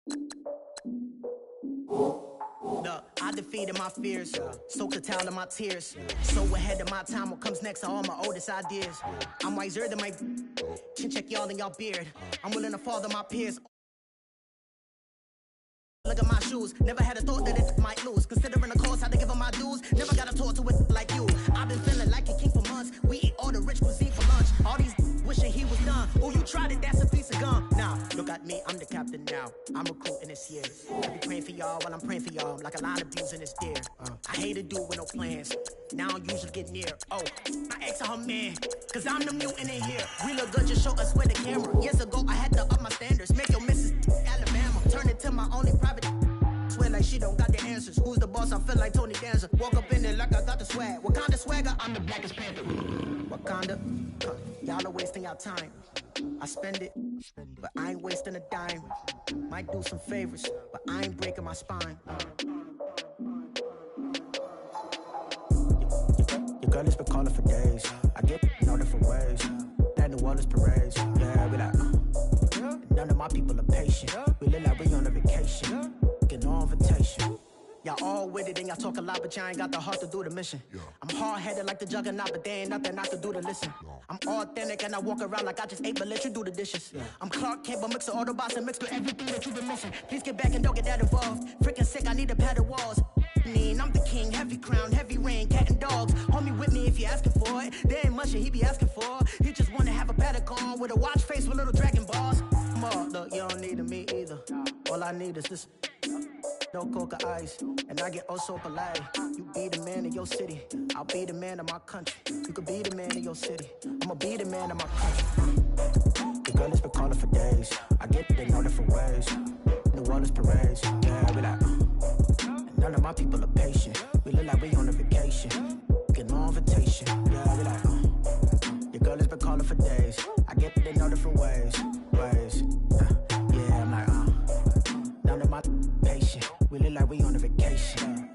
Look, I defeated my fears, soaked a towel in my tears. So ahead of my time, what comes next are all my oldest ideas. I'm wiser than my chin check y'all in y'all beard. I'm willing to father my peers. Look at my shoes, never had a thought that it might lose. Considering the cost, had to give them my dues. Never got to talk to it like you. I've been feeling like a king for months. We eat all the rich cuisine for lunch. All these wishing he was done. Oh, you tried it, that's a piece of gum. Now, look at me, I'm the captain now. I'm recruiting this year. I be praying for y'all while I'm praying for y'all. Like a line of bees in this deer. I hate to do with no plans. Now I usually get near. Oh, my ex and her man. Cause I'm the mutant in here. We look good, just show us where the camera. Years ago, I had to up my standards. Make your missus Alabama. Turn it to my only private. Swear like she don't got the answers. Who's the boss? I feel like Tony Danza. Walk up in there like I got the swag. What kind of swagger? I'm the blackest panther. Wakanda, y'all are wasting your time. I spend it, but I ain't wasting a dime. Might do some favors, but I ain't breaking my spine. Your girl has been calling for days. I get in all different ways. That New Orleans parades. Yeah, we like, none of my people are patient. We look like we on a vacation. Get no invitation. Y'all all with it and y'all talk a lot, but y'all ain't got the heart to do the mission. I'm hard-headed like the juggernaut, but there ain't nothing I can do to listen. I'm authentic and I walk around like I just ate, but let you do the dishes. I'm Clark Kent, but mix the Autobots and mix with everything that you've been missing. Please get back and don't get that involved. Freaking sick, I need to pad the walls. I'm the king, heavy crown, heavy rain, cat and dogs. Homie with me if you asking for it. There ain't much that he be asking for. He just wanna have a paddock on with a watch face with little dragon balls. Look, you don't need me either. All I need is this. No coca ice, and I get oh so polite. You be the man of your city, I'll be the man of my country. You could be the man of your city, I'ma be the man of my country. The girl has been calling for days. I get it in all different ways. New Orleans parades, yeah, we like. None of my people are patient. We look like we on a vacation. Get no invitation, yeah, we like. Your girl has been calling for days. I get it in all different ways. Yeah, I'm like, none of my patient. We look like we on a vacation.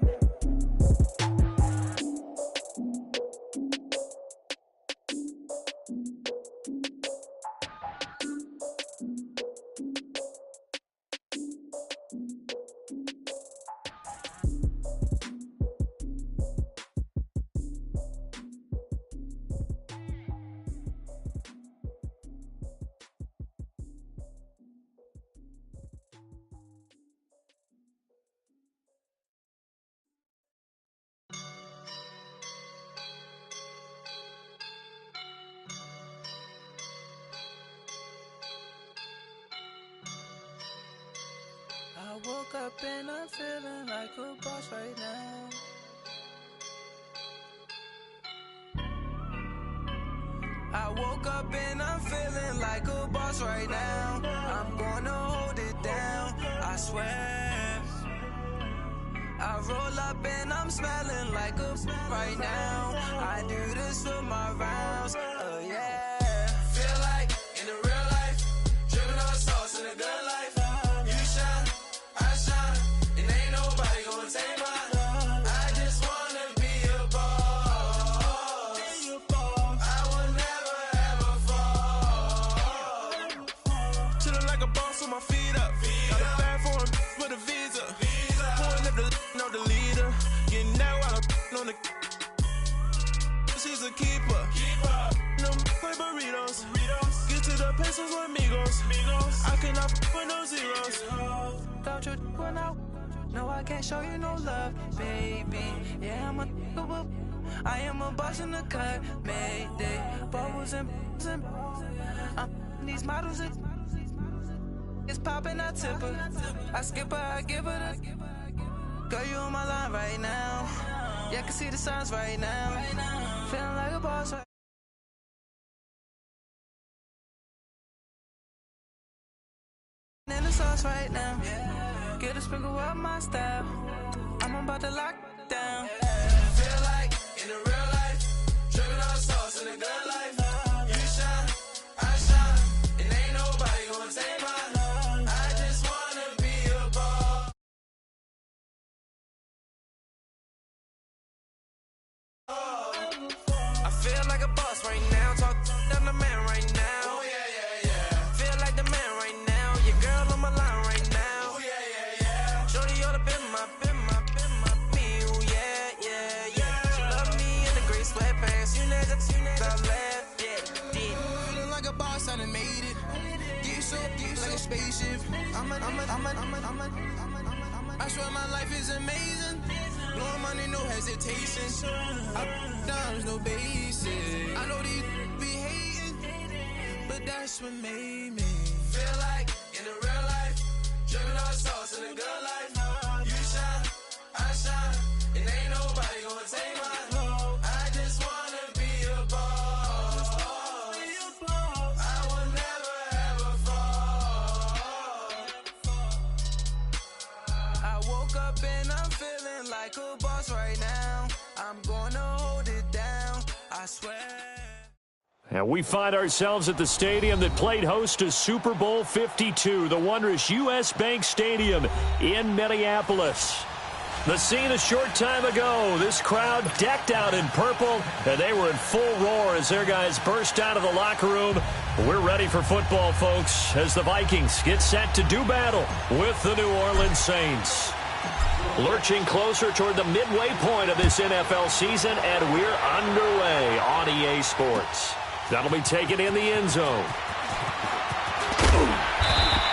I woke up and I'm feeling like a boss right now. I woke up and I'm feeling like a boss right now. I'm gonna hold it down, I swear. I roll up and I'm smelling like a right now. I do this for my rounds, yeah. Feel like in the real life, dripping on sauce in a good life. You shine, I shine, and ain't nobody gonna take mine. I just wanna be a boss. I will never ever fall. Chillin' like a boss with my feet up. Got a bag for him with a visa. Pulling up the know the leader. Getting that while I'm on the. She's a keeper. No play burritos. Get to the pesos with amigos. I cannot with no zeros. Don't you run out? No, I can't show you no love, baby. Yeah, I am a boss in the cut. Mayday. Bubbles and these models. It's popping, I tip her. I skip her, I give her the. Girl, you on my line right now. Yeah, I can see the signs right now. Feeling like a boss right in the sauce right now. Get a sprinkle up my style. I'm about to lock down. Feel like in the real life, dripping on sauce in the good life. You shine, I shine, and ain't nobody gonna take mine. I just wanna be a boss. I feel like a boss right now. Talk to the man right now. Oh yeah. Feel like the man right now. Your girl on my line right now. Oh yeah. spaceship. I swear my life is amazing. Blowing money, no hesitation. Dimes, no basic. I know these be hating, but that's what made me feel like in the real life. Dripping on sauce in the good life. You shine, I shine, and ain't nobody gonna take mine. I just wanna be a boss. I will never ever fall. I woke up and I'm feeling like a boss right now. I'm gonna hold it down, I swear. And we find ourselves at the stadium that played host to Super Bowl 52, the wondrous U.S. Bank Stadium in Minneapolis. The scene a short time ago, this crowd decked out in purple, and they were in full roar as their guys burst out of the locker room. We're ready for football, folks, as the Vikings get set to do battle with the New Orleans Saints. Lurching closer toward the midway point of this NFL season, and we're underway on EA Sports. That'll be taken in the end zone.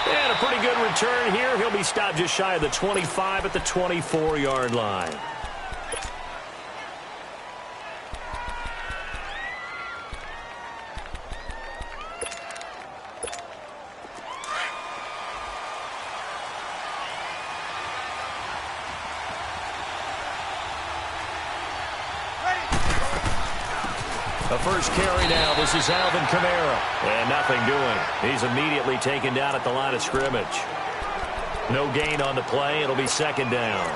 And a pretty good return here. He'll be stopped just shy of the 25 at the 24-yard line. The first carry now. This is Alvin Kamara. And nothing doing. He's immediately taken down at the line of scrimmage. No gain on the play. It'll be second down.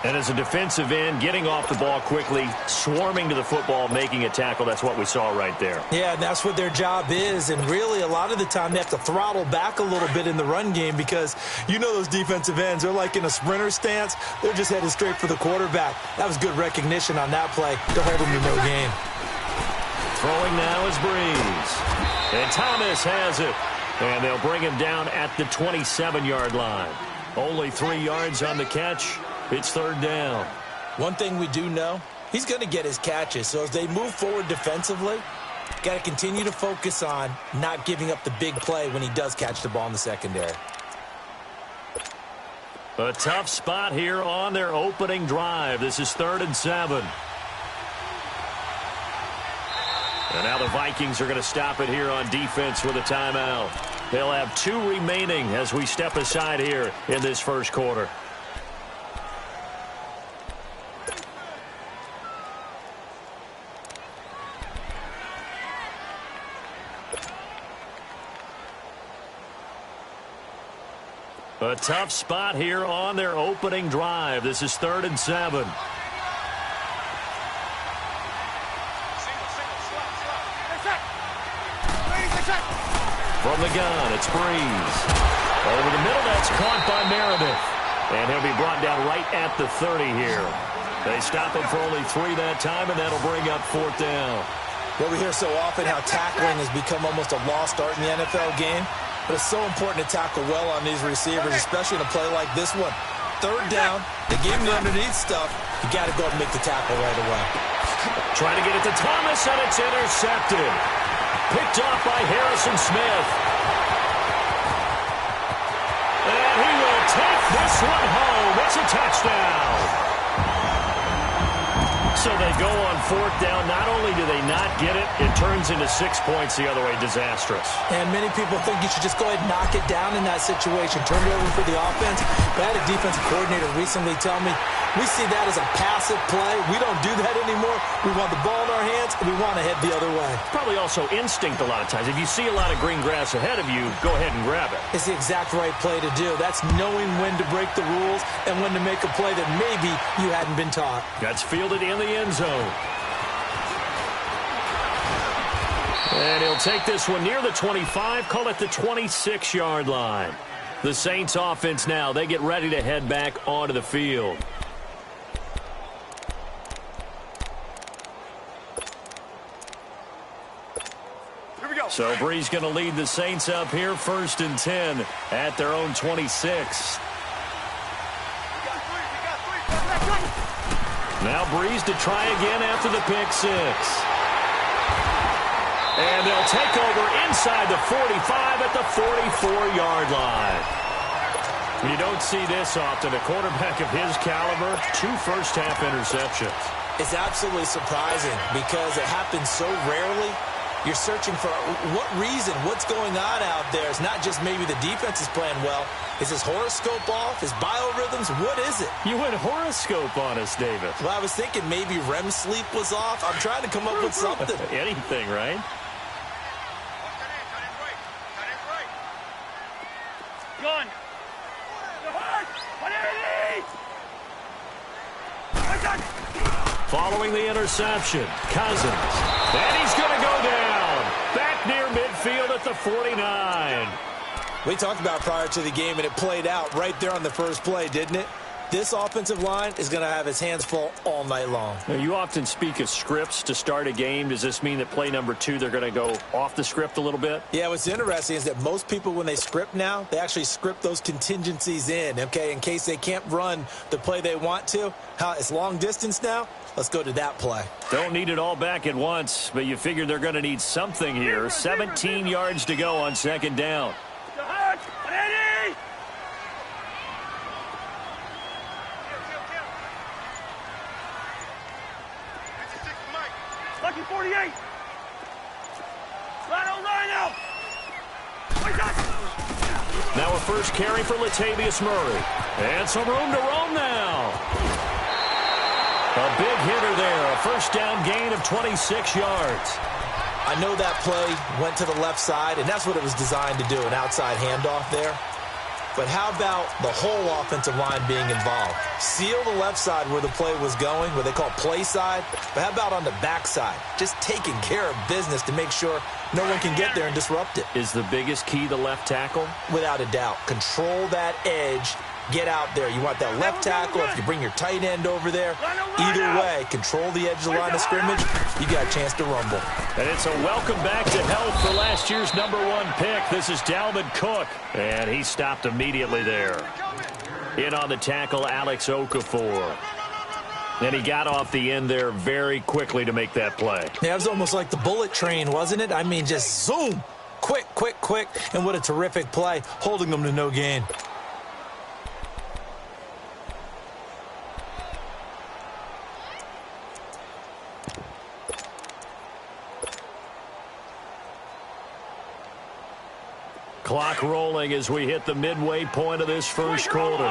And as a defensive end, getting off the ball quickly, swarming to the football, making a tackle. That's what we saw right there. Yeah, and that's what their job is. And really, a lot of the time, they have to throttle back a little bit in the run game because you know those defensive ends, they're like in a sprinter stance. They're just headed straight for the quarterback. That was good recognition on that play. They're holding you no gain. Throwing now is Breeze. And Thomas has it. And they'll bring him down at the 27-yard line. Only 3 yards on the catch. It's third down. One thing we do know, he's going to get his catches. So as they move forward defensively, got to continue to focus on not giving up the big play when he does catch the ball in the secondary. A tough spot here on their opening drive. This is 3rd and 7. And now the Vikings are going to stop it here on defense with a timeout. They'll have 2 remaining as we step aside here in this first quarter. A tough spot here on their opening drive. This is 3rd and 7. From the gun, it's Breeze. Over the middle, that's caught by Meredith. And he'll be brought down right at the 30 here. They stop him for only 3 that time, and that'll bring up 4th down. Well, we hear so often how tackling has become almost a lost art in the NFL game. But it's so important to tackle well on these receivers, especially in a play like this one. 3rd down, they gave him the underneath stuff. You got to go and make the tackle right away. Trying to get it to Thomas, and it's intercepted. Picked off by Harrison Smith. And he will take this one home. It's a touchdown. So they go on 4th down. Not only do they not get it, it turns into 6 points the other way. Disastrous. And many people think you should just go ahead and knock it down in that situation. Turn it over for the offense. But I had a defensive coordinator recently tell me, we see that as a passive play. We don't do that anymore. We want the ball in our hands, and we want to head the other way. Probably also instinct a lot of times. If you see a lot of green grass ahead of you, go ahead and grab it. It's the exact right play to do. That's knowing when to break the rules and when to make a play that maybe you hadn't been taught. That's fielded in the end zone. And he'll take this one near the 25, call it the 26-yard line. The Saints offense now, they get ready to head back onto the field. So Breeze going to lead the Saints up here, 1st and 10 at their own 26. Now Breeze to try again after the pick 6. And they'll take over inside the 45 at the 44-yard line. You don't see this often. A quarterback of his caliber, 2 first-half interceptions. It's absolutely surprising because it happens so rarely. You're searching for what reason, what's going on out there. It's not just maybe the defense is playing well. Is his horoscope off? His biorhythms? What is it? You went horoscope on us, David. Well, I was thinking maybe REM sleep was off. I'm trying to come up with something. Anything, right? Gun. Following the interception, Cousins. And he's going to go down. Back near midfield at the 49. We talked about prior to the game, and it played out right there on the first play, didn't it? This offensive line is going to have his hands full all night long. Now, you often speak of scripts to start a game. Does this mean that play number 2, they're going to go off the script a little bit? Yeah, what's interesting is that most people, when they script now, they actually script those contingencies in, okay, in case they can't run the play they want to. It's long distance now. Let's go to that play. Don't need it all back at once, but you figure they're going to need something here. 17 yards to go on second down. Lucky 48. Rhino. Now a first carry for Latavius Murray. And some room to roam now. A big hitter there. A first down gain of 26 yards. I know that play went to the left side, and that's what it was designed to do, an outside handoff there. But how about the whole offensive line being involved? Seal the left side where the play was going, what they call play side. But how about on the back side? Just taking care of business to make sure no one can get there and disrupt it. Is the biggest key the left tackle? Without a doubt. Control that edge. Get out there. You want that left tackle. If you bring your tight end over there, either way, control the edge of the line of scrimmage. You got a chance to rumble. And it's a welcome back to health for last year's #1 pick. This is Dalvin Cook. And he stopped immediately there. In on the tackle, Alex Okafor. And he got off the end there very quickly to make that play. Yeah, it was almost like the bullet train, wasn't it? I mean, just zoom. Quick. And what a terrific play, holding them to no gain. Clock rolling as we hit the midway point of this first quarter.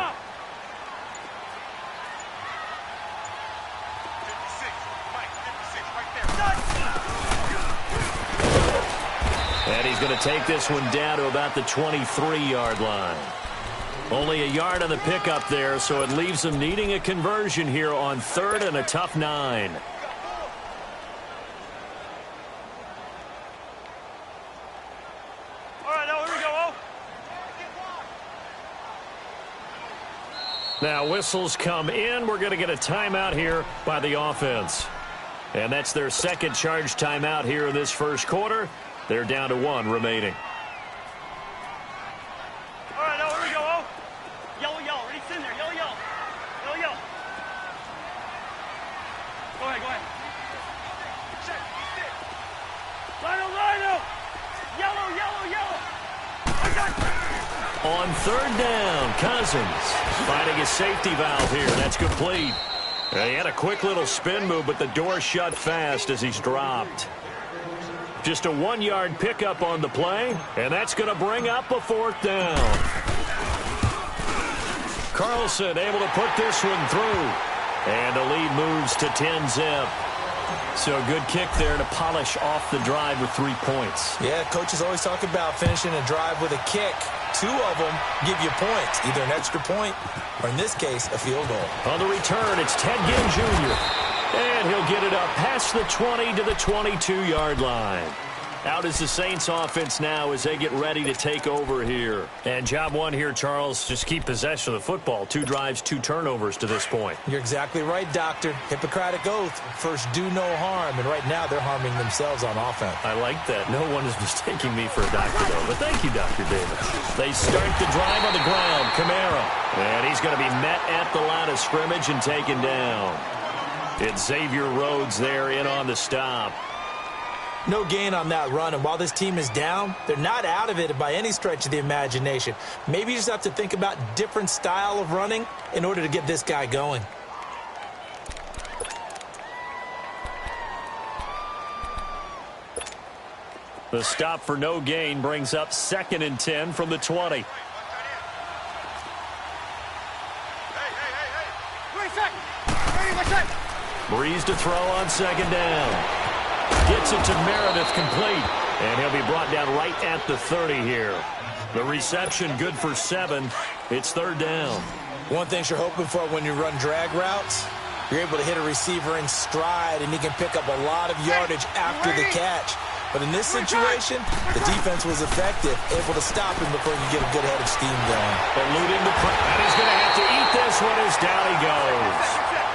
And he's going to take this one down to about the 23-yard line. Only a yard on the pickup there, so it leaves them needing a conversion here on 3rd and a tough 9. Now whistles come in. We're going to get a timeout here by the offense. And that's their second charge timeout here in this first quarter. They're down to 1 remaining. All right, now here we go. Oh. Yellow. Ready, in there. Yellow. Go ahead. Rhino. Yellow. On 3rd down, Cousins finding his safety valve here. That's complete. He had a quick little spin move, but the door shut fast as he's dropped. Just a 1-yard pickup on the play, and that's going to bring up a 4th down. Carlson able to put this one through. And the lead moves to 10-zip. So a good kick there to polish off the drive with 3 points. Yeah, coaches always talk about finishing a drive with a kick. 2 of them give you points, either an extra point or, in this case, a field goal. On the return, it's Ted Ginn Jr. And he'll get it up past the 20 to the 22-yard line. Out is the Saints offense now as they get ready to take over here. And job 1 here, Charles, just keep possession of the football. 2 drives, 2 turnovers to this point. You're exactly right, Doctor. Hippocratic oath. First, do no harm. And right now, they're harming themselves on offense. I like that. No one is mistaking me for a doctor, though. But thank you, Dr. Davis. They start the drive on the ground. Kamara. And he's going to be met at the line of scrimmage and taken down. It's Xavier Rhodes there in on the stop. No gain on that run, and while this team is down, they're not out of it by any stretch of the imagination. Maybe you just have to think about different style of running in order to get this guy going. The stop for no gain brings up 2nd and 10 from the 20. Breeze to throw on 2nd down. Gets it to Meredith, complete. And he'll be brought down right at the 30 here. The reception good for 7. It's 3rd down. One thing you're hoping for when you run drag routes, you're able to hit a receiver in stride, and he can pick up a lot of yardage after the catch. But in this situation, the defense was effective, able to stop him before you get a good head of steam going. Eluding the press, and he's going to have to eat this one as down he goes.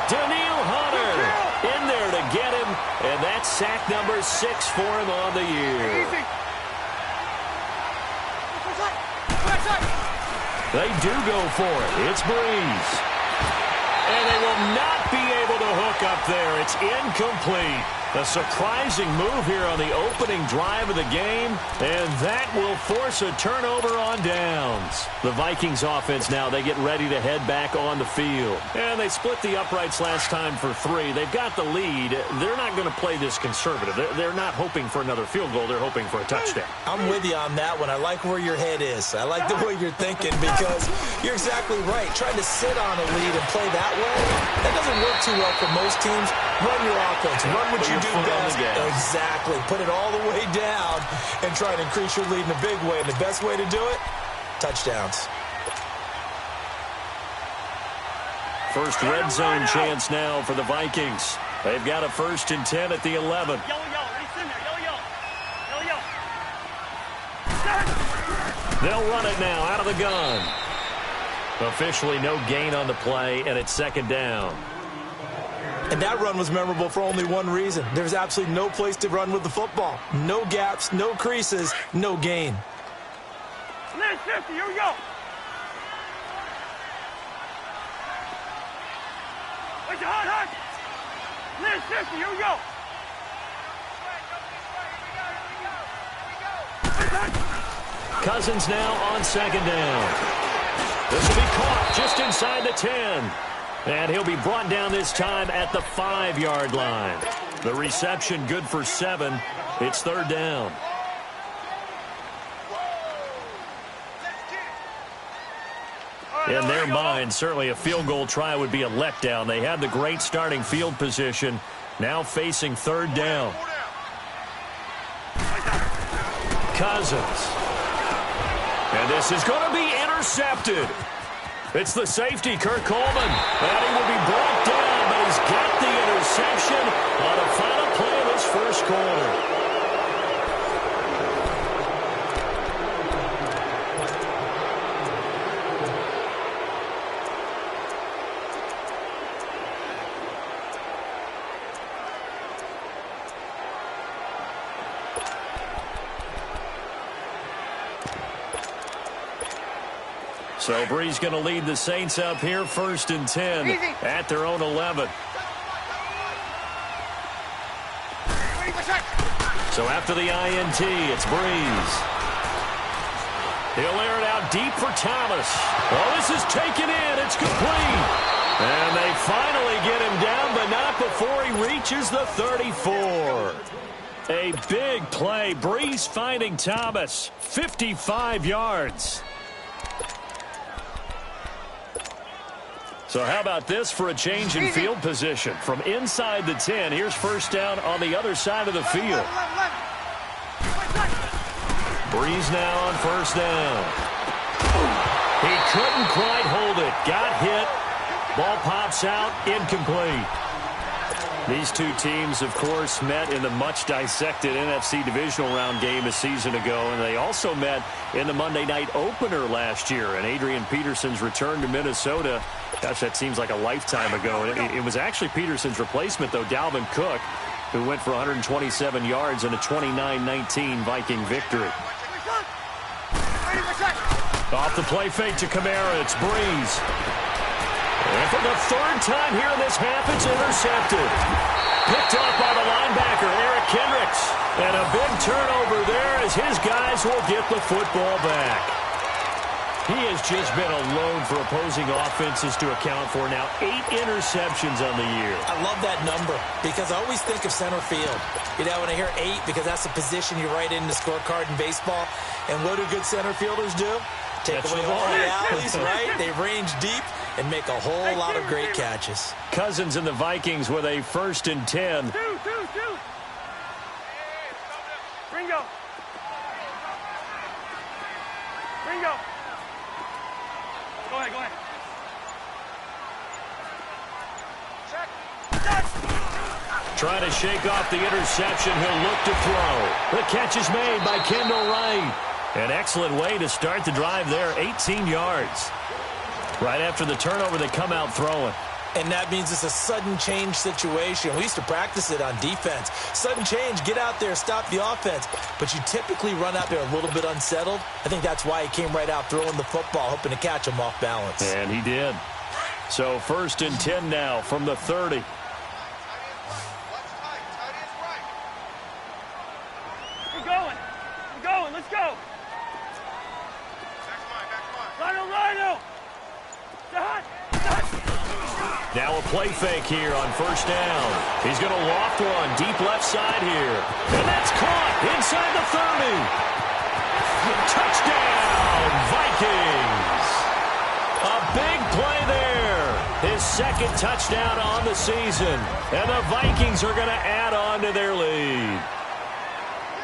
Daniil Hunter in there to get him, and that's sack number 6 for him on the year. They do go for it. It's Breeze. And they will not be able to hook up there. It's incomplete. A surprising move here on the opening drive of the game, and that will force a turnover on downs. The Vikings offense now, they get ready to head back on the field. And they split the uprights last time for 3. They've got the lead. They're not going to play this conservative. They're not hoping for another field goal. They're hoping for a touchdown. I'm with you on that one. I like where your head is. I like the way you're thinking because you're exactly right. Trying to sit on a lead and play that way, that doesn't work too well for most teams. Run your offense. Run what you do best. Exactly. Put it all the way down and try to increase your lead in a big way. And the best way to do it, touchdowns. First red zone chance now for the Vikings. They've got a 1st and 10 at the 11. They'll run it now out of the gun. Officially no gain on the play, and it's 2nd down. And that run was memorable for only one reason. There's absolutely no place to run with the football. No gaps, no creases, no gain. 50, here we go. Where's your hot? 50, here we go. Cousins now on 2nd down. This will be caught just inside the 10. And he'll be brought down this time at the 5-yard line. The reception good for 7. It's 3rd down. In their mind, certainly a field goal try would be a letdown. They had the great starting field position. Now facing 3rd down. Cousins. And this is going to be intercepted. It's the safety, Kirk Coleman. And he will be brought down, but he's got the interception on the final play of this first quarter. So Breeze going to lead the Saints up here, 1st and 10 at their own 11. So after the INT, it's Breeze. He'll air it out deep for Thomas. Oh, this is taken in. It's complete. And they finally get him down, but not before he reaches the 34. A big play. Breeze finding Thomas. 55 yards. So how about this for a change in field position? From inside the 10, here's 1st down on the other side of the field. Breeze now on 1st down. He couldn't quite hold it. Got hit. Ball pops out. Incomplete. These two teams, of course, met in the much-dissected NFC divisional round game a season ago, and they also met in the Monday night opener last year. And Adrian Peterson's return to Minnesota, gosh, that seems like a lifetime ago. It was actually Peterson's replacement, though, Dalvin Cook, who went for 127 yards in a 29-19 Viking victory. Off the play fake to Kamara, it's Breeze. And for the 3rd time here in this half, it's intercepted. Picked Picked off by the linebacker, Eric Kendricks. And a big turnover there as his guys will get the football back. He has just been a load for opposing offenses to account for now. 8 interceptions on the year. I love that number because I always think of center field. You know, when I hear 8, because that's the position you write in the scorecard in baseball. And what do good center fielders do? Take away all the alleys, right? They range deep and make a whole lot of great catches. Cousins and the Vikings with a 1st and 10. Ringo. Ringo. Go ahead. Trying to shake off the interception. He'll look to throw. The catch is made by Kendall Wright. An excellent way to start the drive there. 18 yards. Right after the turnover, they come out throwing. And that means it's a sudden change situation. We used to practice it on defense. Sudden change, get out there, stop the offense. But you typically run out there a little bit unsettled. I think that's why he came right out throwing the football, hoping to catch him off balance. And he did. So 1st and 10 now from the 30. We're going. Let's go. Rhino. Now a play fake here on 1st down. He's going to loft one deep left side here. And that's caught inside the 30. Touchdown, Vikings. A big play there. His 2nd touchdown on the season. And the Vikings are going to add on to their lead.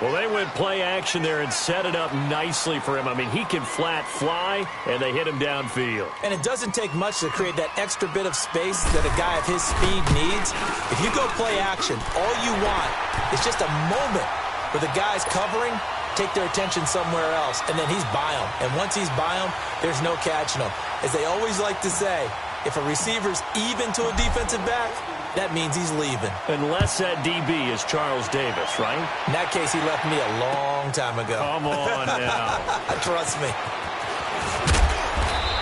Well, they went play action there and set it up nicely for him. I mean, he can flat fly, and they hit him downfield. And it doesn't take much to create that extra bit of space that a guy of his speed needs. If you go play action, all you want is just a moment where the guy's covering, take their attention somewhere else, and then he's by him. And once he's by him, there's no catching him. As they always like to say, if a receiver's even to a defensive back, that means he's leaving. Unless that DB is Charles Davis, right? In that case, he left me a long time ago. Come on now. Trust me.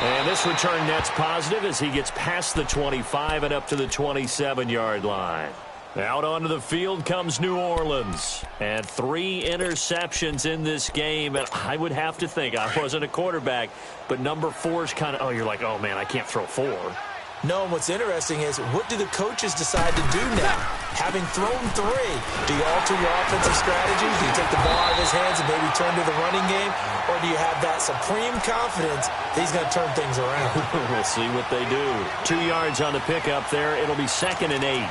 And this return net's positive as he gets past the 25 and up to the 27-yard line. Out onto the field comes New Orleans. And 3 interceptions in this game. And I would have to think, I wasn't a quarterback, but number 4's kind of, you're like, oh, man, I can't throw 4. No, and what's interesting is, what do the coaches decide to do now? Having thrown 3, do you alter your offensive strategy? Do you take the ball out of his hands and maybe turn to the running game? Or do you have that supreme confidence that he's going to turn things around? We'll see what they do. 2 yards on the pickup there. It'll be 2nd and 8.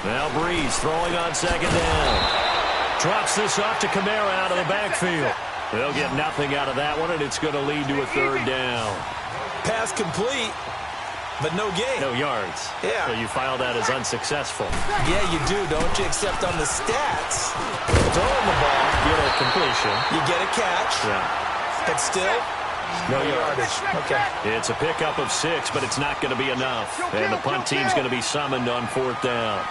Now Breeze throwing on 2nd down. Drops this off to Kamara out of the backfield. They'll get nothing out of that one, and it's going to lead to a 3rd down. Pass complete, but no gain. No yards. Yeah. So you file that as unsuccessful. Yeah, you do, don't you? Except on the stats, throwing the ball, You get a completion. you get a catch, Yeah. but still, No yardage. Okay. It's a pickup of 6, but it's not going to be enough. And the punt team's going to be summoned on 4th down.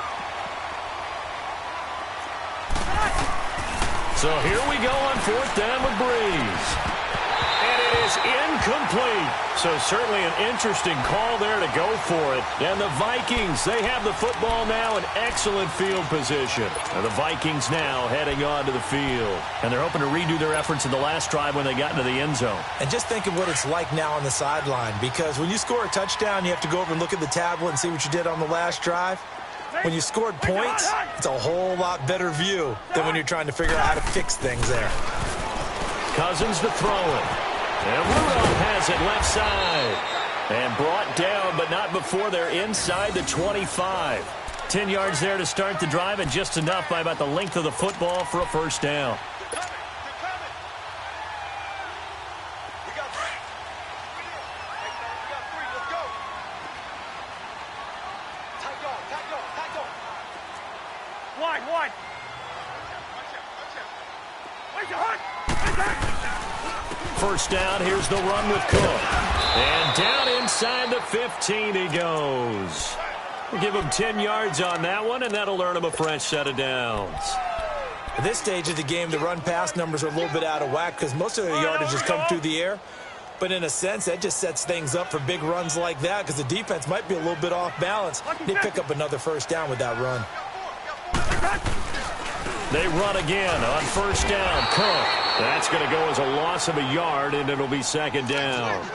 So here we go on 4th down with Breeze. And it is incomplete. So certainly an interesting call there to go for it. And the Vikings, they have the football now in excellent field position. And the Vikings now heading on to the field. And they're hoping to redo their efforts in the last drive when they got into the end zone. And just think of what it's like now on the sideline, because when you score a touchdown, you have to go over and look at the tablet and see what you did on the last drive. When you scored points, it's a whole lot better view than when you're trying to figure out how to fix things there. Cousins to throw it. And Rudolph has it left side. And brought down, but not before they're inside the 25. 10 yards there to start the drive, and just enough by about the length of the football for a 1st down. Wide. 1st down, here's the run with Cook. And down inside the 15 he goes. We'll give him 10 yards on that one, and that'll earn him a fresh set of downs. At this stage of the game, the run-pass numbers are a little bit out of whack because most of their yardage has come through the air. But in a sense, that just sets things up for big runs like that because the defense might be a little bit off balance. They pick up another first down with that run. They run again on first down. Cook. That's going to go as a loss of a yard, and it'll be second down.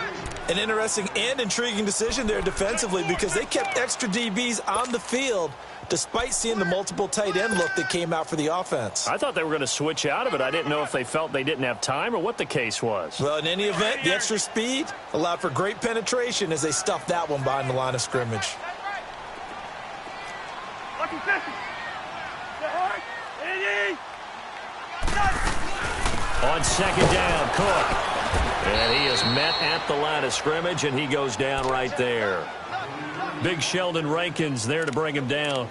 An interesting and intriguing decision there defensively because they kept extra DBs on the field despite seeing the multiple tight end look that came out for the offense. I thought they were going to switch out of it. I didn't know if they felt they didn't have time or what the case was. Well, in any event, the extra speed allowed for great penetration as they stuffed that one behind the line of scrimmage. On second down, Cook. And he is met at the line of scrimmage, and he goes down right there. Big Sheldon Rankins there to bring him down.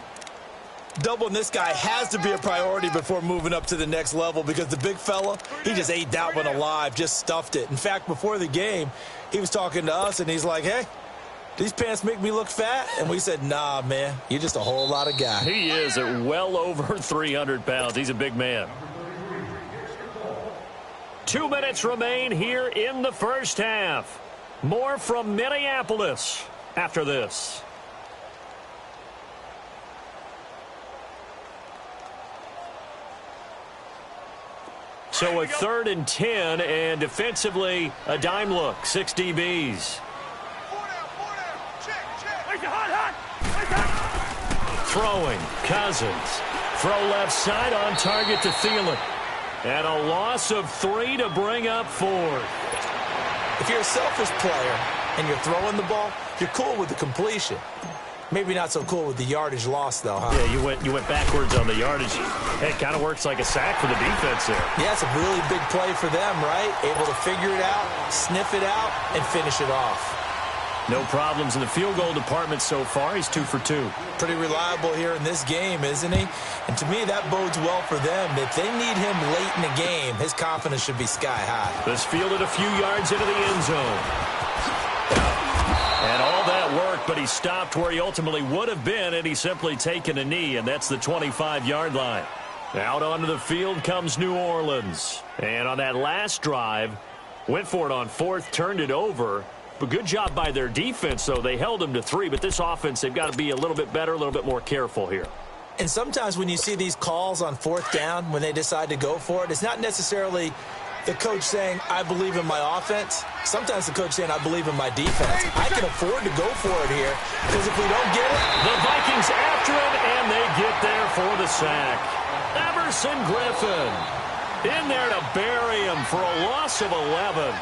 Doubling this guy has to be a priority before moving up to the next level because the big fella, he just ate that one alive, just stuffed it. In fact, before the game, he was talking to us, and he's like, hey, these pants make me look fat? And we said, nah, man, you're just a whole lot of guy. He is at well over 300 pounds. He's a big man. 2 minutes remain here in the first half. More from Minneapolis after this. So a 3rd and 10, and defensively a dime look. 6 DBs. Throwing, Cousins. Throw left side on target to Thielen. And a loss of 3 to bring up 4. If you're a selfish player and you're throwing the ball, you're cool with the completion. Maybe not so cool with the yardage loss, though, huh? Yeah, you went backwards on the yardage. It kind of works like a sack for the defense there. Yeah, it's a really big play for them, right? Able to figure it out, sniff it out, and finish it off. No problems in the field goal department so far. He's 2 for 2. Pretty reliable here in this game, isn't he? And to me, that bodes well for them. If they need him late in the game, his confidence should be sky high. This fielded a few yards into the end zone. And all that worked, but he stopped where he ultimately would have been, and he's simply taken a knee, and that's the 25-yard line. Out onto the field comes New Orleans. And on that last drive, went for it on 4th, turned it over. But good job by their defense, though. They held them to 3, but this offense, they've got to be a little bit better, a little bit more careful here. And sometimes when you see these calls on 4th down, when they decide to go for it, it's not necessarily the coach saying, I believe in my offense. Sometimes the coach saying, I believe in my defense. I can afford to go for it here, because if we don't get it, the Vikings after it, and they get there for the sack. Everson Griffin in there to bury him for a loss of 11.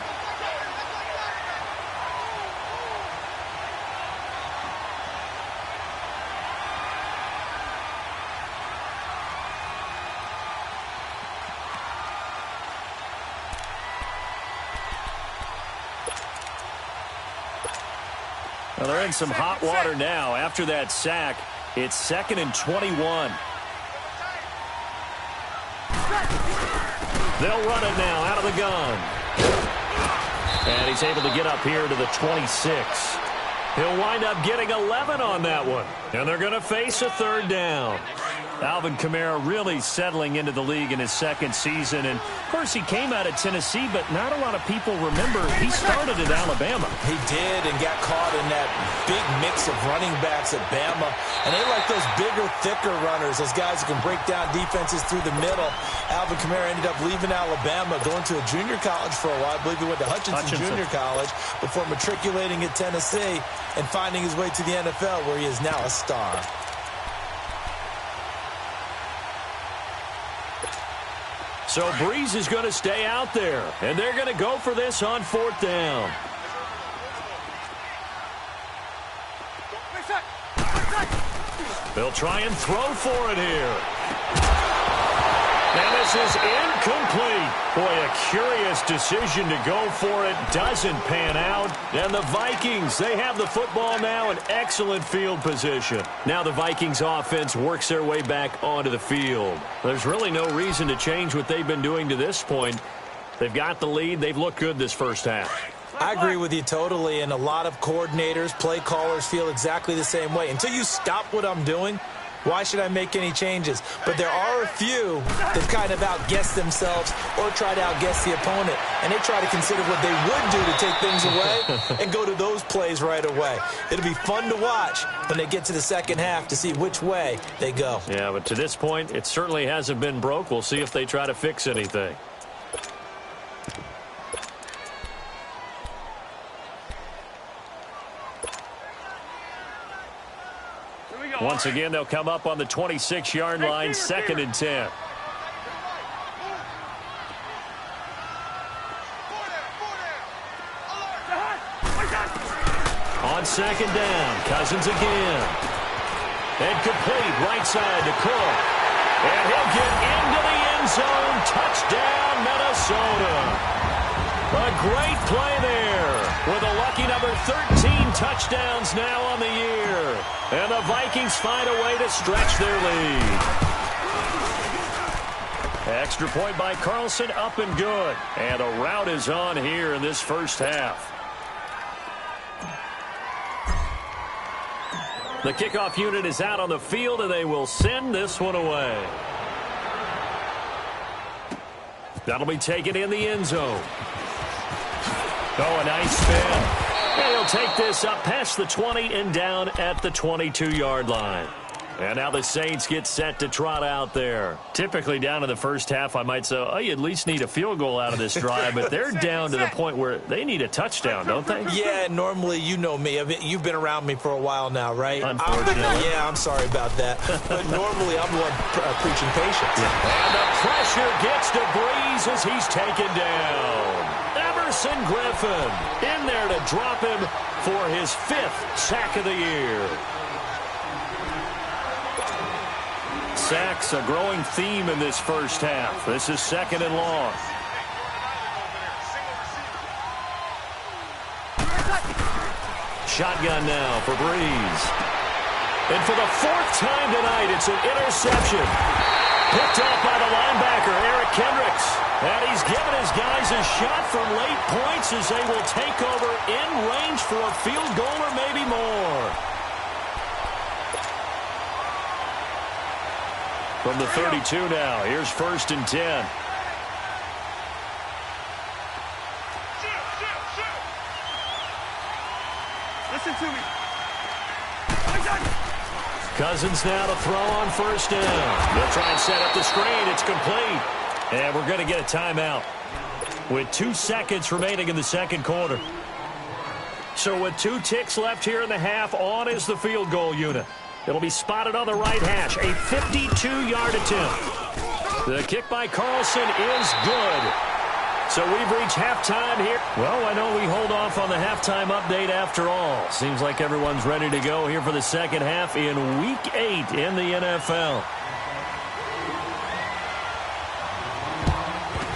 Well, they're in some hot water now. After that sack, it's 2nd and 21. They'll run it now out of the gun. And he's able to get up here to the 26. He'll wind up getting 11 on that one. And they're going to face a 3rd down. Alvin Kamara really settling into the league in his 2nd season. And, of course, he came out of Tennessee, but not a lot of people remember he started at Alabama. He did and got caught in that big mix of running backs at Bama. And they like those bigger, thicker runners, those guys who can break down defenses through the middle. Alvin Kamara ended up leaving Alabama, going to a junior college for a while. I believe he went to Hutchinson Junior College before matriculating at Tennessee and finding his way to the NFL, where he is now a star. So Breeze is going to stay out there, and they're going to go for this on 4th down. They'll try and throw for it here. And this is incomplete. Boy, a curious decision to go for it. Doesn't pan out. And the Vikings, they have the football now in excellent field position. Now the Vikings offense works their way back onto the field. There's really no reason to change what they've been doing to this point. They've got the lead. They've looked good this first half. I agree with you totally, and a lot of coordinators, play callers feel exactly the same way. Until you stop what I'm doing, Why should I make any changes? But there are a few that kind of outguess themselves or try to outguess the opponent, and they try to consider what they would do to take things away and go to those plays right away. It'll be fun to watch when they get to the second half to see which way they go. Yeah, but to this point, it certainly hasn't been broke. We'll see if they try to fix anything. Once again, they'll come up on the 26-yard line, 2nd and 10. On 2nd down, Cousins again. And complete, right side to Cook. And he'll get into the end zone. Touchdown, Minnesota. A great play there with a lucky number 13 touchdowns now on the year. And the Vikings find a way to stretch their lead. Extra point by Carlson, up and good. And a rout is on here in this first half. The kickoff unit is out on the field, and they will send this one away. That'll be taken in the end zone. Oh, a nice spin. And he'll take this up past the 20 and down at the 22-yard line. And now the Saints get set to trot out there. Typically down in the first half, I might say, oh, you at least need a field goal out of this drive. But they're down to the point where they need a touchdown, don't they? Yeah, normally, you know me. You've been around me for a while now, right? Unfortunately. I'm sorry about that. But normally, I'm the one preaching patience. And the pressure gets to Breeze as he's taken down. Emerson Griffin in there to drop him for his 5th sack of the year. Sacks, a growing theme in this first half. This is 2nd and long. Shotgun now for Breeze. And for the 4th time tonight, it's an interception. Picked up by the linebacker, Eric Kendricks. And he's given his guys a shot for late points as they will take over in range for a field goal or maybe more. From the 32 now, here's 1st and 10. Listen to me. Cousins now to throw on 1st down. They'll try and set up the screen. It's complete. And we're going to get a timeout with 2 seconds remaining in the second quarter. So with 2 ticks left here in the half, on is the field goal unit. It'll be spotted on the right hash. A 52-yard attempt. The kick by Carlson is good. So we've reached halftime here. Well, why don't we hold off on the halftime update after all? Seems like everyone's ready to go here for the second half in Week 8 in the NFL.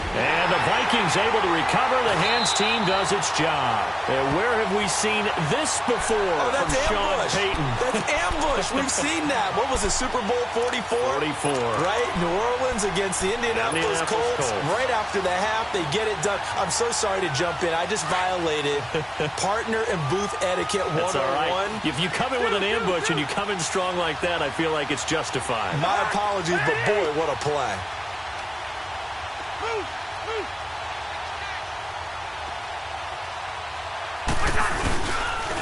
And the Vikings able to recover. The hands team does its job. And where have we seen this before from Sean Payton? That's ambush. We've seen that. What was it, Super Bowl 44? 44. Right? New Orleans against the Indianapolis Colts. Right after the half, they get it done. I'm so sorry to jump in. I just violated partner and booth etiquette 101. Right. If you come in with an ambush and you come in strong like that, I feel like it's justified. My apologies, but boy, what a play.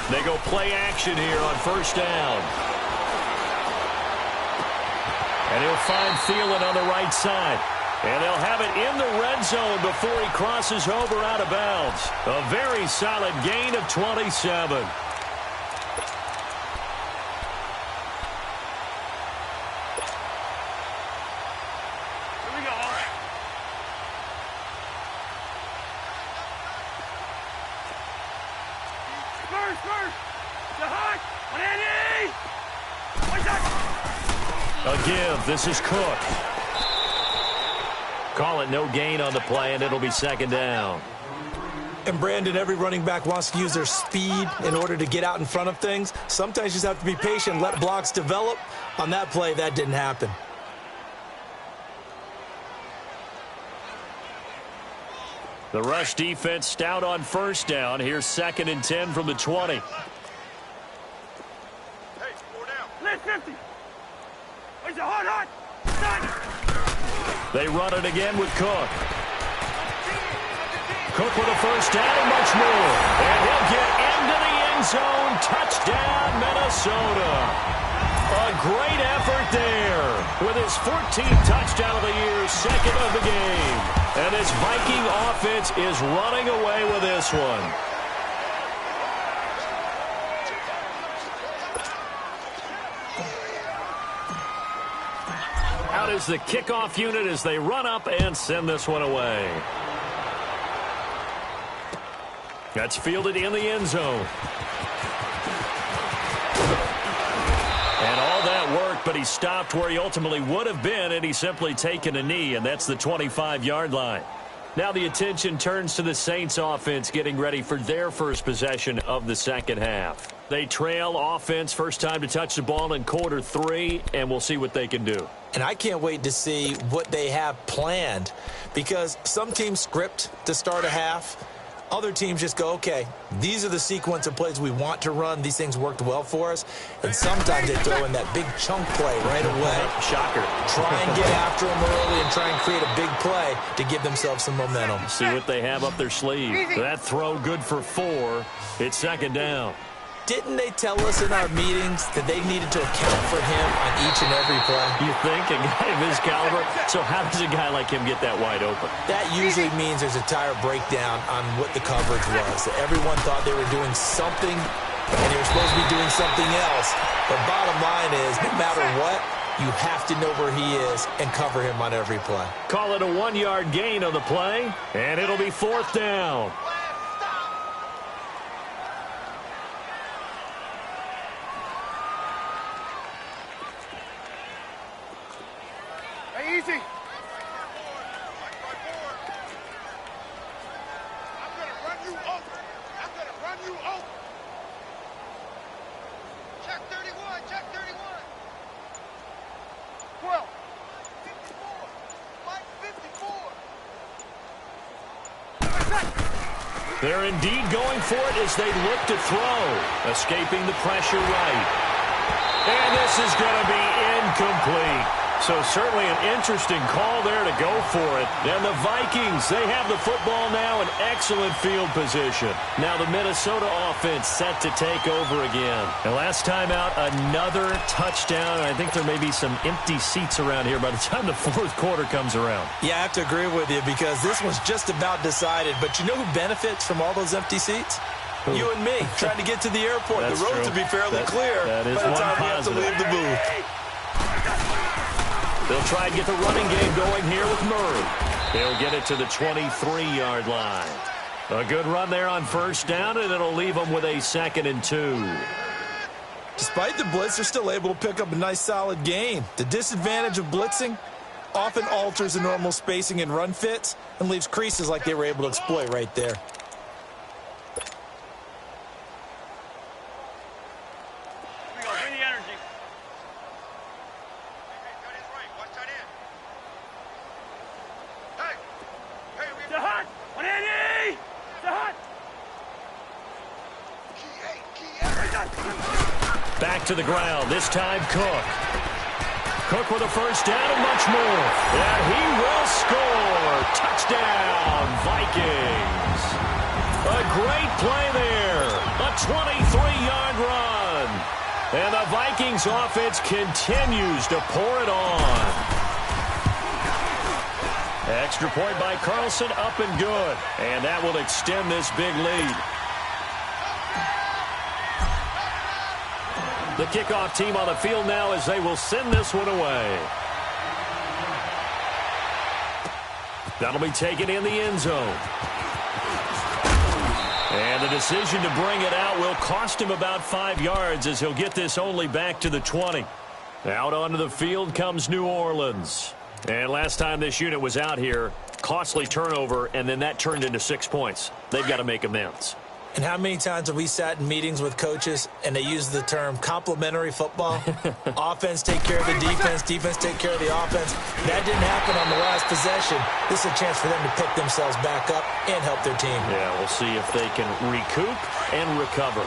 They go play action here on 1st down. And he'll find Thielen on the right side. And they'll have it in the red zone before he crosses over out of bounds. A very solid gain of 27. A give. This is Cook. Call it no gain on the play, and it'll be 2nd down. And, Brandon, every running back wants to use their speed in order to get out in front of things. Sometimes you just have to be patient, let blocks develop. On that play, that didn't happen. The rush defense stout on 1st down. Here's 2nd and 10 from the 20. Hey, 4 down. Let's 50. They run it again with Cook. Cook with a first down and much more. And he'll get into the end zone. Touchdown, Minnesota. A great effort there with his 14th touchdown of the year, second of the game. And this Viking offense is running away with this one. Out is the kickoff unit as they run up and send this one away. That's fielded in the end zone. And all that worked, but he stopped where he ultimately would have been, and he's simply taken a knee, and that's the 25-yard line. Now the attention turns to the Saints offense getting ready for their first possession of the second half. They trail offense, first time to touch the ball in quarter 3, and we'll see what they can do. And I can't wait to see what they have planned, because some teams script to start a half. Other teams just go, okay, these are the sequence of plays we want to run. These things worked well for us. And sometimes they throw in that big chunk play right away. Shocker. Try and get after them early and try and create a big play to give themselves some momentum. See what they have up their sleeve. That throw good for 4. It's second down. Didn't they tell us in our meetings that they needed to account for him on each and every play? You think? A guy of his caliber? So how does a guy like him get that wide open? That usually means there's a tire breakdown on what the coverage was. Everyone thought they were doing something, and they were supposed to be doing something else. But bottom line is, no matter what, you have to know where he is and cover him on every play. Call it a 1-yard gain on the play, and it'll be fourth down. Easy. I'm going to run you over. I'm going to run you over. Check 31. Check 31. 12. 54. Mike 54. They're indeed going for it as they look to throw. Escaping the pressure right. And this is going to be incomplete. So certainly an interesting call there to go for it. And the Vikings, they have the football now in excellent field position. Now the Minnesota offense set to take over again. And last time out, another touchdown. I think there may be some empty seats around here by the time the fourth quarter comes around. Yeah, I have to agree with you because this one's just about decided. But you know who benefits from all those empty seats? You and me, trying to get to the airport. That's the roads true. will be fairly clear that is by the time we have to positive. leave the booth. They'll try and get the running game going here with Murray. He'll get it to the 23-yard line. A good run there on first down, and it'll leave them with a 2nd and 2. Despite the blitz, they're still able to pick up a nice, solid gain. The disadvantage of blitzing often alters the normal spacing and run fits and leaves creases like they were able to exploit right there. Back to the ground, this time Cook. Cook with a first down and much more. And he will score. Touchdown, Vikings. A great play there. A 23-yard run. And the Vikings offense continues to pour it on. Extra point by Carlson, up and good. And that will extend this big lead. The kickoff team on the field now as they will send this one away. That'll be taken in the end zone. And the decision to bring it out will cost him about 5 yards as he'll get this only back to the 20. Out onto the field comes New Orleans. And last time this unit was out here, costly turnover, and then that turned into 6 points. They've got to make amends. And how many times have we sat in meetings with coaches and they use the term complementary football? Offense take care of the defense, defense take care of the offense. That didn't happen on the last possession. This is a chance for them to pick themselves back up and help their team. Yeah, we'll see if they can recoup and recover.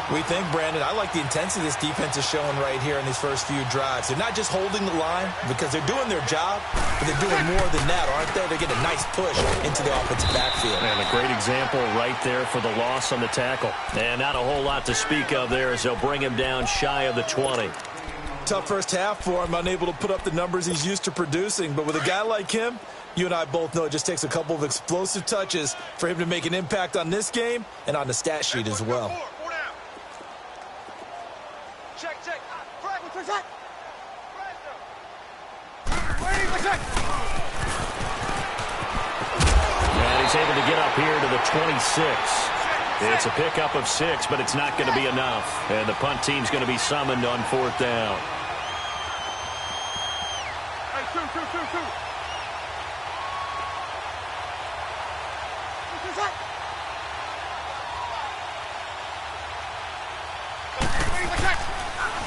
We think, Brandon, I like the intensity this defense is showing right here in these first few drives. They're not just holding the line because they're doing their job, but they're doing more than that, aren't they? They're getting a nice push into the offensive backfield. And a great example right there for the loss on the tackle. And not a whole lot to speak of there as they'll bring him down shy of the 20. Tough first half for him, unable to put up the numbers he's used to producing. But with a guy like him, you and I both know it just takes a couple of explosive touches for him to make an impact on this game and on the stat sheet as well. And he's able to get up here to the 26. It's a pickup of 6, but it's not going to be enough. And the punt team's going to be summoned on 4th down.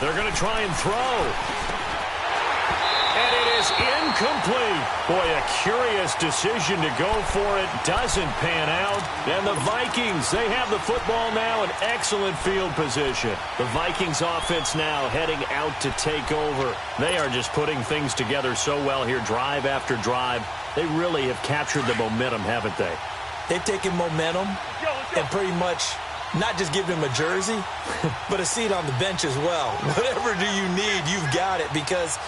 They're going to try and throw. And it is incomplete. Boy, a curious decision to go for it. Doesn't pan out. And the Vikings, they have the football now in excellent field position. The Vikings offense now heading out to take over. They are just putting things together so well here, drive after drive. They really have captured the momentum, haven't they? They've taken momentum and pretty much not just give him a jersey, but a seat on the bench as well. Whatever do you need, you've got it, because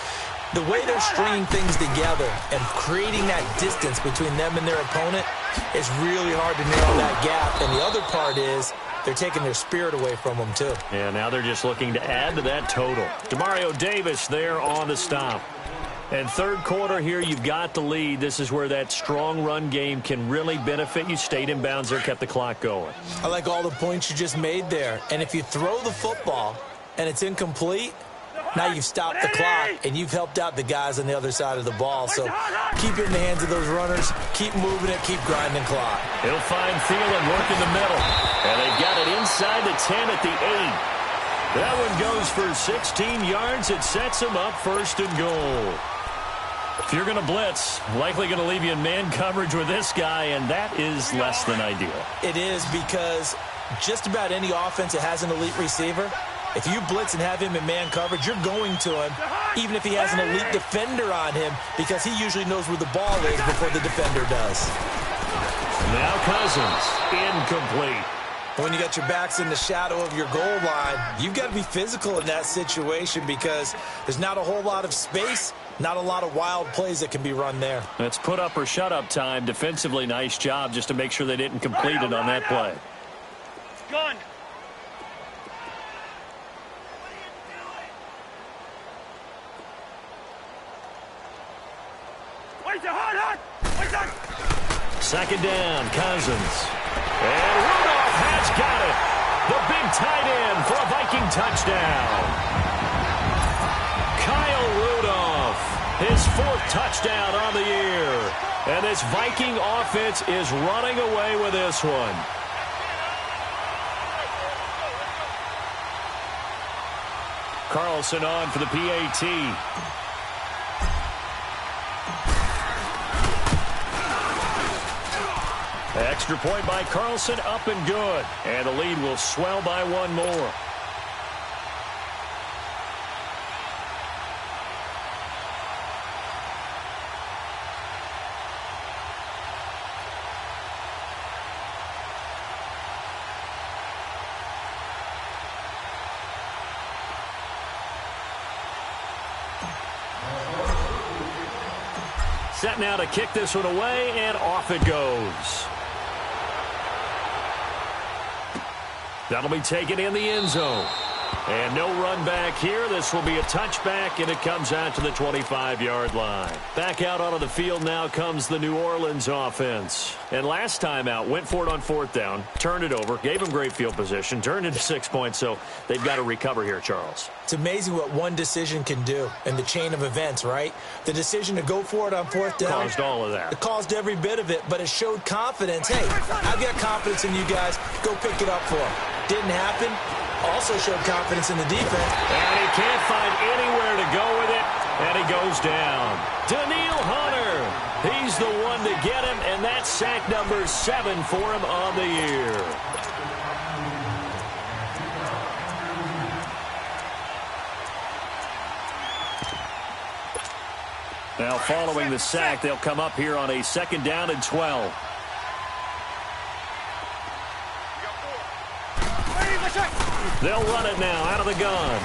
the way they're stringing things together and creating that distance between them and their opponent, it's really hard to narrow that gap. And the other part is they're taking their spirit away from them, too. Yeah, now they're just looking to add to that total. Demario Davis there on the stop. And third quarter here, you've got the lead. This is where that strong run game can really benefit you. Stayed in bounds there, kept the clock going. I like all the points you just made there. And if you throw the football and it's incomplete, now you've stopped the clock and you've helped out the guys on the other side of the ball. So keep it in the hands of those runners. Keep moving it. Keep grinding clock. He'll find Thielen, work in the middle. And they've got it inside the 10 at the 8. That one goes for 16 yards. It sets him up 1st and goal. If you're going to blitz, likely going to leave you in man coverage with this guy, and that is less than ideal. It is, because just about any offense that has an elite receiver, if you blitz and have him in man coverage, you're going to him, even if he has an elite defender on him, because he usually knows where the ball is before the defender does. Now Cousins, incomplete. When you got your backs in the shadow of your goal line, you've got to be physical in that situation because there's not a whole lot of space, not a lot of wild plays that can be run there. It's put up or shut up time. Defensively, nice job just to make sure they didn't complete it on that play. Gun. Second down, Cousins. And Rudolph has got it. The big tight end for a Viking touchdown. Kyle Rudolph, his 4th touchdown on the year. And this Viking offense is running away with this one. Carlson on for the PAT. Extra point by Carlson, up and good. And the lead will swell by 1 more. Set now to kick this one away, and off it goes. That'll be taken in the end zone. And no run back here. This will be a touchback, and it comes out to the 25-yard line. Back out onto the field now comes the New Orleans offense. And last time out, went for it on 4th down, turned it over, gave them great field position, turned into 6 points, so they've got to recover here, Charles. It's amazing what one decision can do in the chain of events, right? The decision to go for it on 4th down. Caused all of that. It caused every bit of it, but it showed confidence. Hey, I've got confidence in you guys. Go pick it up for them. Didn't happen. Also showed confidence in the defense. And he can't find anywhere to go with it, and he goes down. Daniil Hunter, he's the one to get him, and that's sack number 7 for him on the year. Now following the sack, they'll come up here on a 2nd down and 12. They'll run it now out of the gun.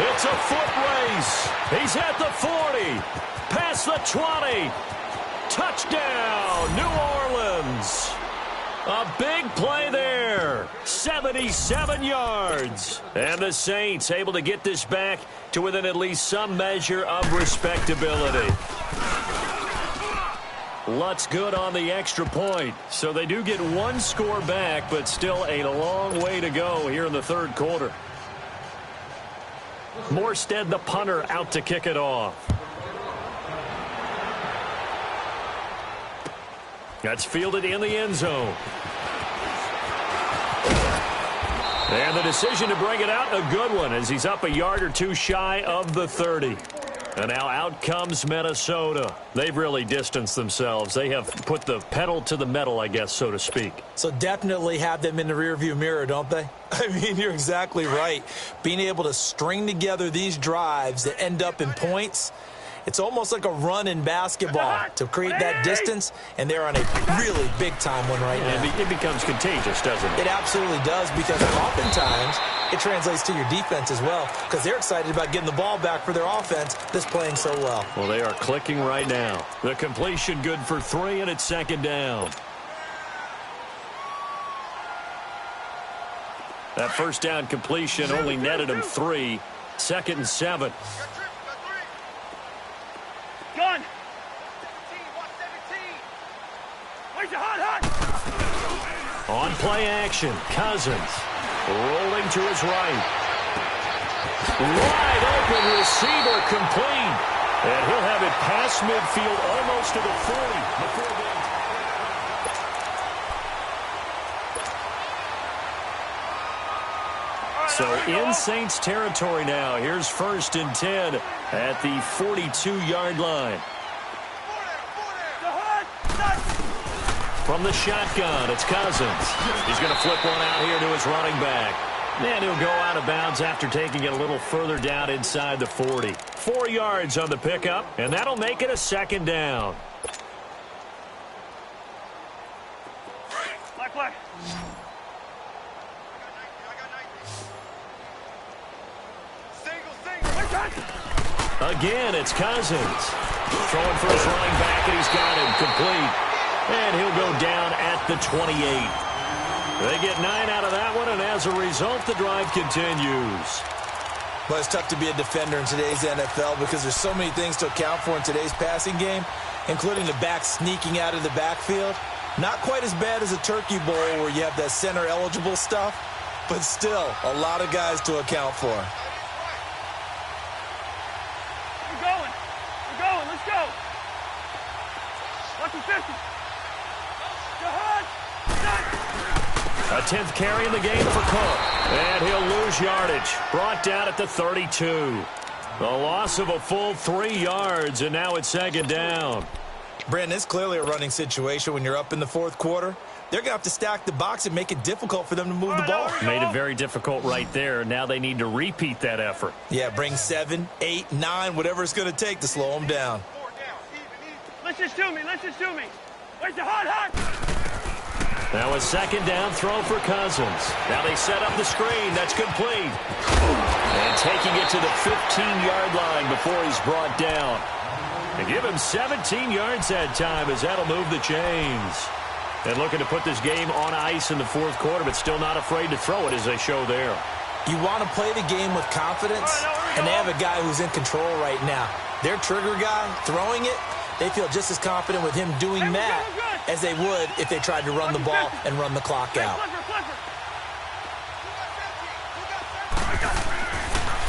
It's a foot race. He's at the 40. Past the 20. Touchdown, New Orleans. A big play there. 77 yards. And the Saints able to get this back to within at least some measure of respectability. Lutt's good on the extra point. So they do get one score back, but still a long way to go here in the 3rd quarter. Morstead, the punter, out to kick it off. That's fielded in the end zone. And the decision to bring it out, a good one, as he's up a yard or two shy of the 30. And now out comes Minnesota. They've really distanced themselves. They have put the pedal to the metal, I guess, so to speak. So definitely have them in the rearview mirror, don't they? I mean, you're exactly right. Being able to string together these drives that end up in points, it's almost like a run in basketball to create that distance, and they're on a really big-time one right now. It becomes contagious, doesn't it? It absolutely does, because oftentimes it translates to your defense as well, because they're excited about getting the ball back for their offense that's playing so well. Well, they are clicking right now. The completion good for 3, and it's 2nd down. That first down completion only netted him 3. 2nd and 7. Gun. 17, watch 17. Where's your hot? On play action, Cousins rolling to his right. Wide open receiver complete. And he'll have it past midfield almost to the 40 before So in Saints territory now. Here's 1st and 10 at the 42-yard line. From the shotgun, it's Cousins. He's going to flip one out here to his running back. And he'll go out of bounds after taking it a little further down inside the 40. 4 yards on the pickup, and that'll make it a 2nd down. Black. Again, it's Cousins. Throwing for his running back, and he's got him complete. And he'll go down at the 28. They get 9 out of that one, and as a result, the drive continues. Well, it's tough to be a defender in today's NFL because there's so many things to account for in today's passing game, including the back sneaking out of the backfield. Not quite as bad as a turkey bowl where you have that center-eligible stuff, but still a lot of guys to account for. We're going. Let's go. Watch the 50. A 10th carry in the game for Cook. And he'll lose yardage. Brought down at the 32. The loss of a full 3 yards, and now it's 2nd down. Brandon, it's clearly a running situation when you're up in the 4th quarter. They're going to have to stack the box and make it difficult for them to move the ball. Made it very difficult right there. Now they need to repeat that effort. Yeah, bring 7, 8, 9, whatever it's going to take to slow them down. Listen to me. Where's the hot? Now a 2nd down throw for Cousins. Now they set up the screen. That's complete. And taking it to the 15-yard line before he's brought down. And give him 17 yards that time, as that'll move the chains. And looking to put this game on ice in the 4th quarter, but still not afraid to throw it as they show there. You want to play the game with confidence, and they have a guy who's in control right now. Their trigger guy, throwing it, they feel just as confident with him doing that as they would if they tried to run the ball and run the clock out.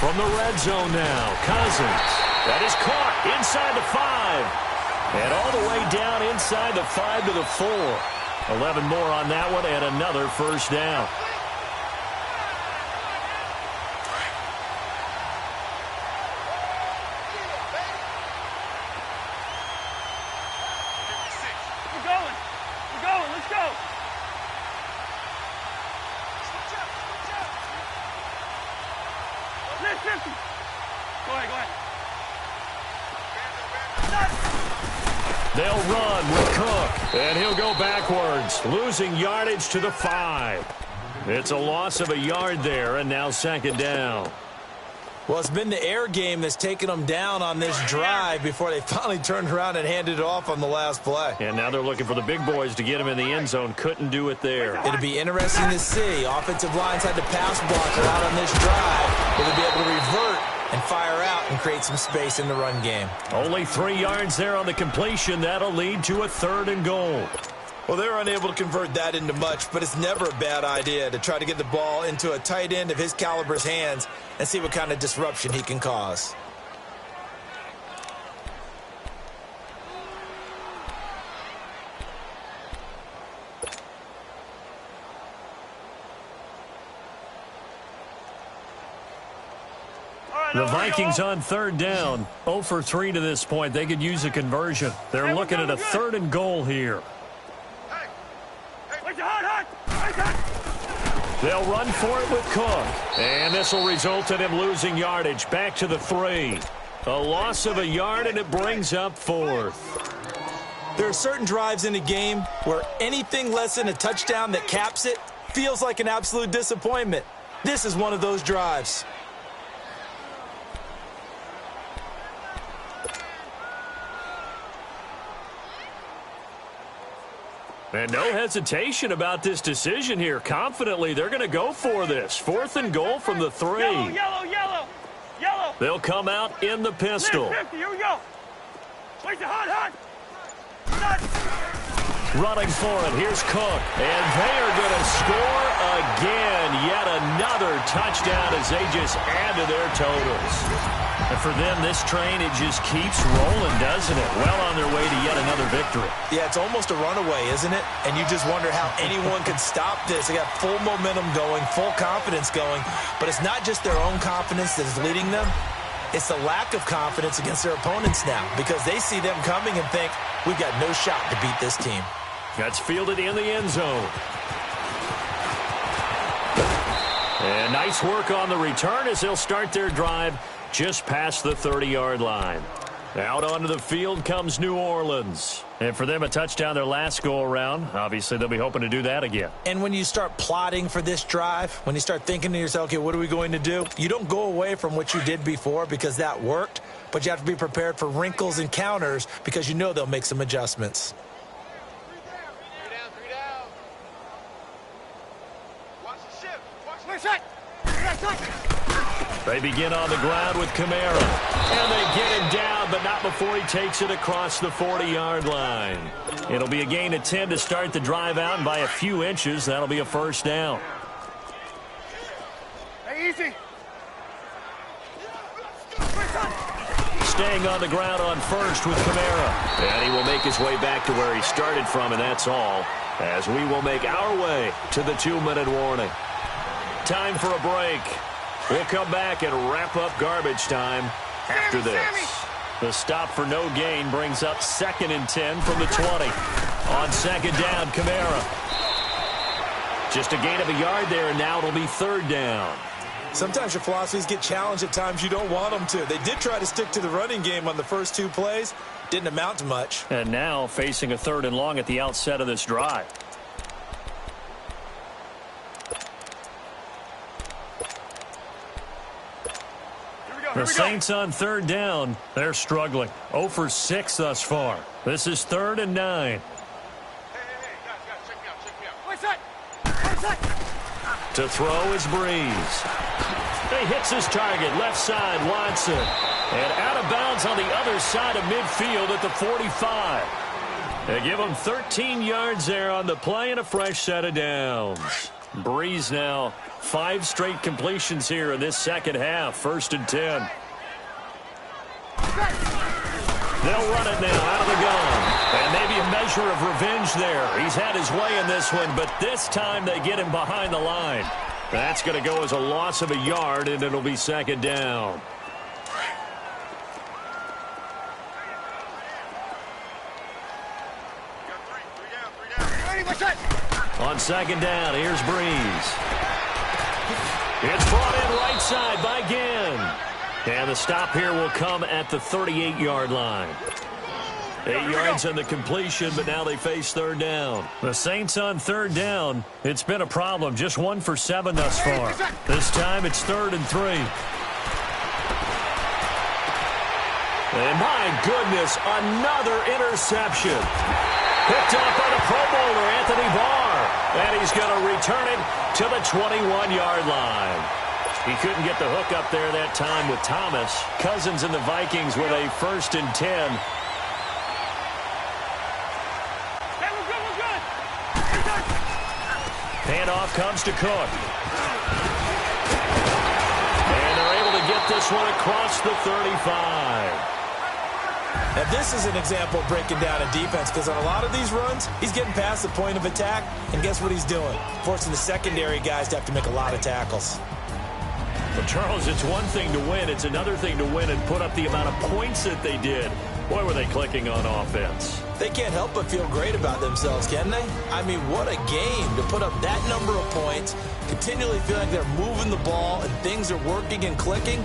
From the red zone now, Cousins. That is caught inside the 5. And all the way down inside the 5 to the 4. 11 more on that one, and another first down. We're going. Let's go. Go ahead. They'll run with Cook, and he'll go backwards, losing yardage to the 5. It's a loss of a yard there, and now second down. Well, it's been the air game that's taken them down on this drive before they finally turned around and handed it off on the last play. And now they're looking for the big boys to get him in the end zone. Couldn't do it there. It'll be interesting to see. Offensive lines had the pass blocker out on this drive. Will they be able to revert and fire out and create some space in the run game? Only 3 yards there on the completion. That'll lead to a 3rd and goal. Well, they're unable to convert that into much, but it's never a bad idea to try to get the ball into a tight end of his caliber's hands and see what kind of disruption he can cause. The Vikings on 3rd down, 0 for 3 to this point. They could use a conversion. They're looking at a 3rd and goal here. They'll run for it with Cook. And this will result in him losing yardage back to the 3. A loss of a yard, and it brings up 4th. There are certain drives in a game where anything less than a touchdown that caps it feels like an absolute disappointment. This is one of those drives. And no hesitation about this decision here. Confidently, they're going to go for this. 4th and goal from the 3. Yellow. They'll come out in the pistol. 50, here we go. Place it hot. Running for it. Here's Cook. And they are going to score again. Yet another touchdown as they just add to their totals. And for them, this train, it just keeps rolling, doesn't it? Well on their way to yet another victory. Yeah, it's almost a runaway, isn't it? And you just wonder how anyone could stop this. They got full momentum going, full confidence going. But it's not just their own confidence that is leading them. It's the lack of confidence against their opponents now because they see them coming and think, we've got no shot to beat this team. That's fielded in the end zone. And nice work on the return as they'll start their drive just past the 30-yard line. Out onto the field comes New Orleans. And for them, a touchdown their last go-around. Obviously, they'll be hoping to do that again. And when you start plotting for this drive, when you start thinking to yourself, okay, what are we going to do? You don't go away from what you did before because that worked, but you have to be prepared for wrinkles and counters because you know they'll make some adjustments. Three down. Watch the shift. They begin on the ground with Kamara. And they get him down, but not before he takes it across the 40-yard line. It'll be a gain of 10 to start the drive out, and by a few inches, that'll be a 1st down. Hey, easy. Staying on the ground on 1st with Kamara. And he will make his way back to where he started from, and that's all, as we will make our way to the 2-minute warning. Time for a break. We'll come back and wrap up garbage time after this. The stop for no gain brings up 2nd and 10 from the 20. On 2nd down, Kamara. Just a gain of a yard there, and now it'll be 3rd down. Sometimes your philosophies get challenged at times you don't want them to. They did try to stick to the running game on the first 2 plays. Didn't amount to much. And now facing a 3rd and long at the outset of this drive. The Saints on 3rd down. They're struggling. 0 for 6 thus far. This is 3rd and 9. Hey, guys, check me out. To throw is Breeze. He hits his target. Left side, Watson. And out of bounds on the other side of midfield at the 45. They give him 13 yards there on the play and a fresh set of downs. Breeze now 5 straight completions here in this second half. 1st and 10. They'll run it now out of the gun. And maybe a measure of revenge there. He's had his way in this one, but this time they get him behind the line. That's going to go as a loss of a yard, and it'll be 2nd down. On 2nd down, here's Breeze. It's brought in right side by Ginn. And the stop here will come at the 38-yard line. 8 yards on the completion, but now they face third down. The Saints on third down. It's been a problem. Just 1 for 7 thus far. This time it's 3rd and 3. And my goodness, another interception. Picked up by the Pro Bowler, Anthony Barr. And he's going to return it to the 21-yard line. He couldn't get the hook up there that time with Thomas. Cousins and the Vikings with a 1st and 10. Handoff comes to Cook. And they're able to get this one across the 35. Now, this is an example of breaking down a defense, because on a lot of these runs, he's getting past the point of attack, and guess what he's doing? Forcing the secondary guys to have to make a lot of tackles. Well, Charles, it's one thing to win. It's another thing to win and put up the amount of points that they did. Boy, were they clicking on offense. They can't help but feel great about themselves, can they? I mean, what a game to put up that number of points, continually feel like they're moving the ball and things are working and clicking.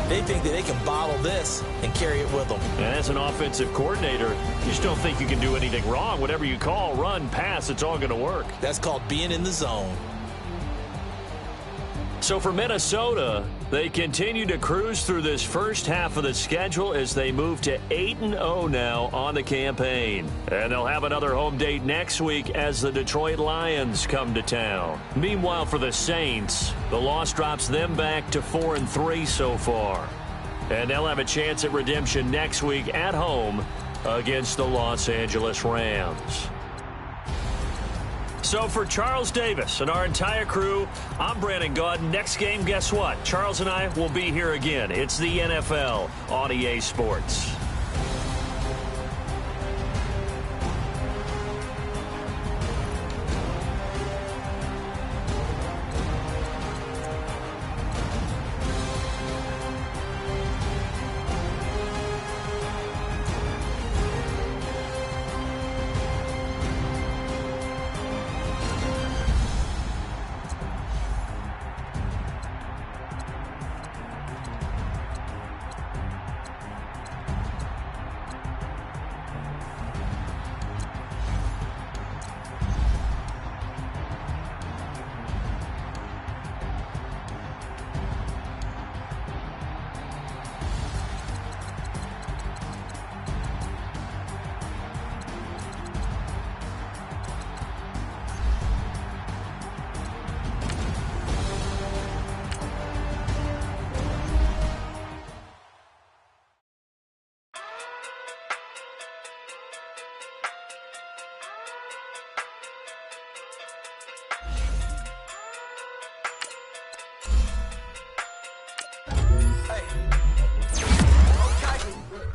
They think that they can bottle this and carry it with them. And as an offensive coordinator, you just don't think you can do anything wrong. Whatever you call, run, pass, it's all going to work. That's called being in the zone. So for Minnesota, they continue to cruise through this first half of the schedule as they move to 8-0 now on the campaign. And they'll have another home date next week as the Detroit Lions come to town. Meanwhile, for the Saints, the loss drops them back to 4-3 so far. And they'll have a chance at redemption next week at home against the Los Angeles Rams. So for Charles Davis and our entire crew, I'm Brandon Gaud. Next game, guess what? Charles and I will be here again. It's the NFL on EA Sports.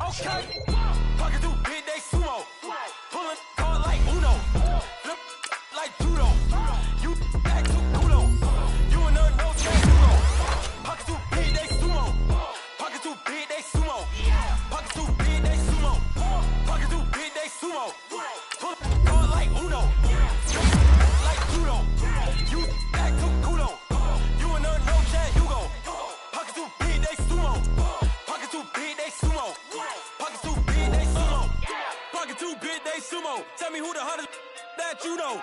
Okay, pocket through big day sumo, pulling card like Uno, flip like judo. You back to culo, you and no chance to go. Pocket through big day sumo, pocket through big day sumo, pocket through big day sumo, pocket through big day sumo, pulling card like Uno, like judo. You back to culo, you and no chance you go. Pocket through big day sumo, pocket through big day sumo. Sumo, tell me who the hottest that you know.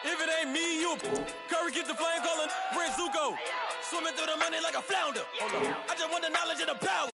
If it ain't me, you Curry gets the flame calling Prince Zuko. Swimming through the money like a flounder. I just want the knowledge of the power.